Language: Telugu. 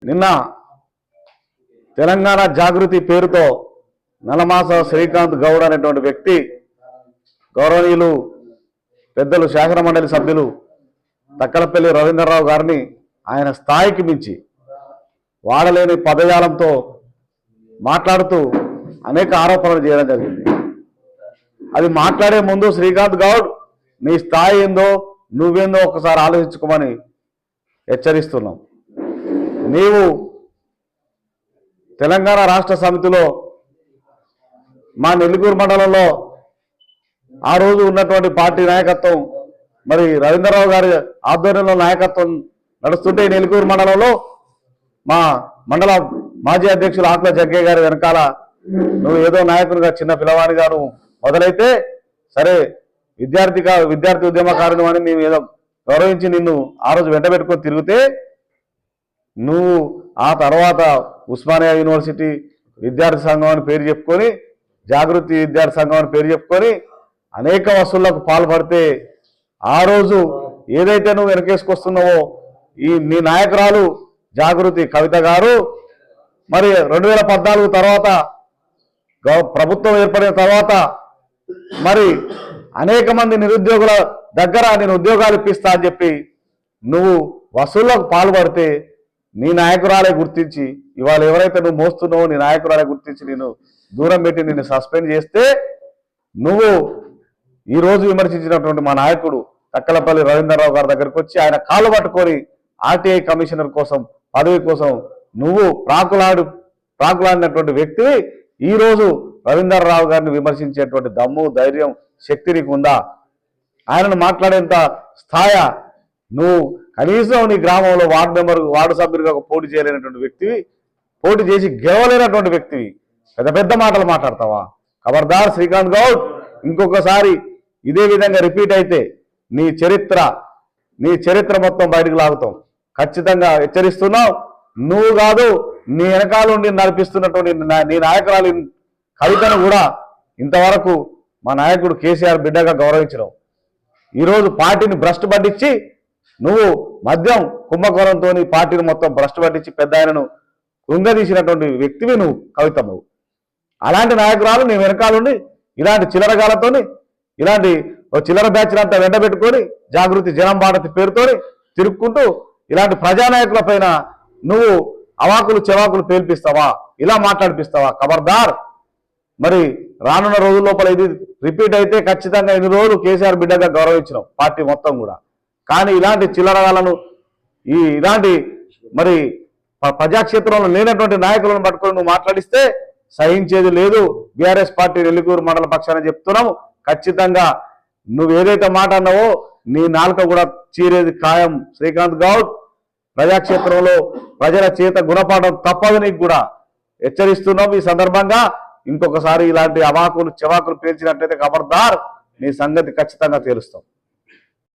నిన్న తెలంగాణ జాగృతి పేరుతో నలమాస శ్రీకాంత్ గౌడ్ అనేటువంటి వ్యక్తి గౌరవనీయులు పెద్దలు శాసన మండలి సభ్యులు తక్కలపల్లి రవీంద్రరావు గారిని ఆయన స్థాయికి మించి వాడలేని పదజాలంతో మాట్లాడుతూ అనేక ఆరోపణలు చేయడం జరిగింది. అది మాట్లాడే ముందు శ్రీకాంత్ గౌడ్ నీ స్థాయి ఏందో నువ్వేందో ఒకసారి ఆలోచించుకోమని హెచ్చరిస్తున్నాం. నీవు తెలంగాణ రాష్ట్ర సమితిలో మా నెల్లికూరు మండలంలో ఆ రోజు ఉన్నటువంటి పార్టీ నాయకత్వం మరి రవీంద్రరావు గారి ఆధ్వర్యంలో నాయకత్వం నడుస్తుంటే నెల్లికూరు మండలంలో మా మండల మాజీ అధ్యక్షులు ఆత్మ జగ్గయ్య గారి వెనకాల నువ్వు ఏదో నాయకునిగా చిన్న పిల్లవాడిగా నువ్వు మొదలైతే సరే విద్యార్థి ఉద్యమకారుడు అని మేము ఏదో గౌరవించి నిన్ను ఆ రోజు వెంటబెట్టుకొని తిరిగితే నువ్వు ఆ తర్వాత ఉస్మానియా యూనివర్సిటీ విద్యార్థి సంఘం అని పేరు చెప్పుకొని జాగృతి విద్యార్థి సంఘం అని పేరు చెప్పుకొని అనేక వసూళ్లకు పాల్పడితే ఆ రోజు ఏదైతే నువ్వు వెనకేసుకొస్తున్నావో నీ నాయకురాలు జాగృతి కవిత గారు మరి 2014 తర్వాత ప్రభుత్వం ఏర్పడిన తర్వాత మరి అనేక మంది నిరుద్యోగుల దగ్గర నేను ఉద్యోగాలు ఇప్పిస్తా అని చెప్పి నువ్వు వసూళ్లకు పాల్పడితే నీ నాయకురాలే గుర్తించి ఇవాళ ఎవరైతే నువ్వు మోస్తున్నావో నీ నాయకురాలే గుర్తించి నేను దూరం పెట్టి నిన్ను సస్పెండ్ చేస్తే నువ్వు ఈరోజు విమర్శించినటువంటి మా నాయకుడు తక్కలపల్లి రవీంద్రరావు గారి దగ్గరికి వచ్చి ఆయన కాళ్ళు పట్టుకొని ఆర్టీఐ కమిషనర్ కోసం పదవి కోసం నువ్వు ప్రాకులాడినటువంటి వ్యక్తివి ఈరోజు రవీంద్రరావు గారిని విమర్శించేటువంటి దమ్ము ధైర్యం శక్తి నీకు ఉందా? ఆయనను మాట్లాడేంత స్థాయి నువ్వు కనీసం నీ గ్రామంలో వార్డు సభ్యుడిగా పోటీ చేయలేనటువంటి వ్యక్తివి, పోటీ చేసి గెలవలేనటువంటి వ్యక్తివి పెద్ద పెద్ద మాటలు మాట్లాడతావా? ఖబర్దార్ శ్రీకాంత్ గౌడ్, ఇంకొకసారి ఇదే విధంగా రిపీట్ అయితే నీ చరిత్ర మొత్తం బయటకు లాగుతాం. ఖచ్చితంగా హెచ్చరిస్తున్నావు. నువ్వు కాదు నీ వెనకాల నడిపిస్తున్నటువంటి నీ నాయకురాలు కవితను కూడా ఇంతవరకు మా నాయకుడు కేసీఆర్ బిడ్డగా గౌరవించడం. ఈరోజు పార్టీని భ్రష్టు పట్టించి నువ్వు మద్యం కుంభకోణంతో పార్టీని మొత్తం భ్రష్టు పట్టించి పెద్ద ఆయనను కృంగదీసినటువంటి వ్యక్తివి నువ్వు కవిత. నువ్వు అలాంటి నాయకురాలు నీ వెనకాలండి ఇలాంటి చిల్లరగాలతోని ఇలాంటి చిల్లర బ్యాచ్లంతా వెంటబెట్టుకొని జాగృతి జనం భారతి పేరుతో తిరుక్కుంటూ ఇలాంటి ప్రజానాయకుల పైన నువ్వు అవాకులు చెవాకులు పేల్పిస్తావా? ఇలా మాట్లాడిపిస్తావా? ఖబర్దార్. మరి రానున్న రోజుల లోపల ఇది రిపీట్ అయితే ఖచ్చితంగా ఇన్ని రోజులు కేసీఆర్ బిడ్డగా గౌరవించినాం పార్టీ మొత్తం కూడా. కానీ ఇలాంటి చిల్లరగాలను ఇలాంటి మరి ప్రజాక్షేత్రంలో లేనటువంటి నాయకులను పట్టుకొని నువ్వు మాట్లాడిస్తే సహించేది లేదు. బీఆర్ఎస్ పార్టీ నెల్లికూరు మండల పక్షాన చెప్తున్నాము. ఖచ్చితంగా నువ్వు ఏదైతే మాట అన్నావో నీ నాలుక కూడా చీరేది ఖాయం శ్రీకాంత్ గౌడ్. ప్రజాక్షేత్రంలో ప్రజల చేత గుణపాఠం తప్పదు నీకు కూడా హెచ్చరిస్తున్నాం. ఈ సందర్భంగా ఇంకొకసారి ఇలాంటి అవాకులు చెవాకులు పేల్చినట్లయితే ఖబర్దార్ నీ సంగతి ఖచ్చితంగా తేలుస్తాం.